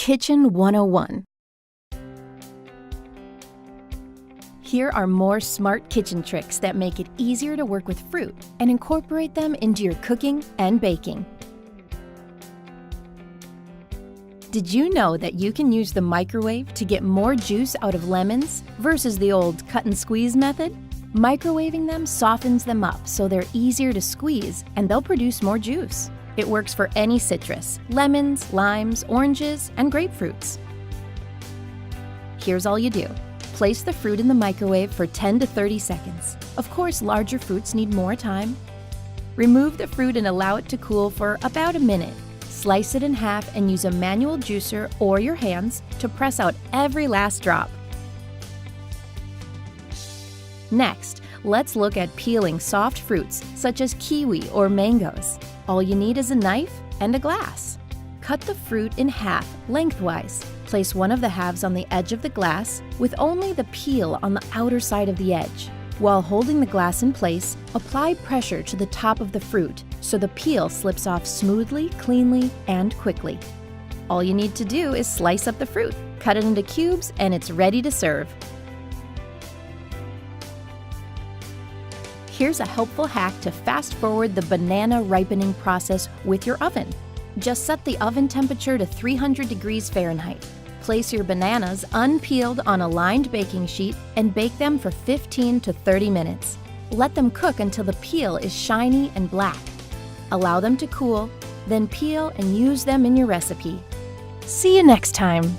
Kitchen 101. Here are more smart kitchen tricks that make it easier to work with fruit and incorporate them into your cooking and baking. Did you know that you can use the microwave to get more juice out of lemons versus the old cut and squeeze method? Microwaving them softens them up so they're easier to squeeze and they'll produce more juice. It works for any citrus: lemons, limes, oranges, and grapefruits. Here's all you do. Place the fruit in the microwave for 10 to 30 seconds. Of course, larger fruits need more time. Remove the fruit and allow it to cool for about a minute. Slice it in half and use a manual juicer or your hands to press out every last drop. Next, let's look at peeling soft fruits such as kiwi or mangoes. All you need is a knife and a glass. Cut the fruit in half lengthwise. Place one of the halves on the edge of the glass with only the peel on the outer side of the edge. While holding the glass in place, apply pressure to the top of the fruit so the peel slips off smoothly, cleanly, and quickly. All you need to do is slice up the fruit, cut it into cubes, and it's ready to serve. Here's a helpful hack to fast forward the banana ripening process with your oven. Just set the oven temperature to 300 degrees Fahrenheit. Place your bananas unpeeled on a lined baking sheet and bake them for 15 to 30 minutes. Let them cook until the peel is shiny and black. Allow them to cool, then peel and use them in your recipe. See you next time!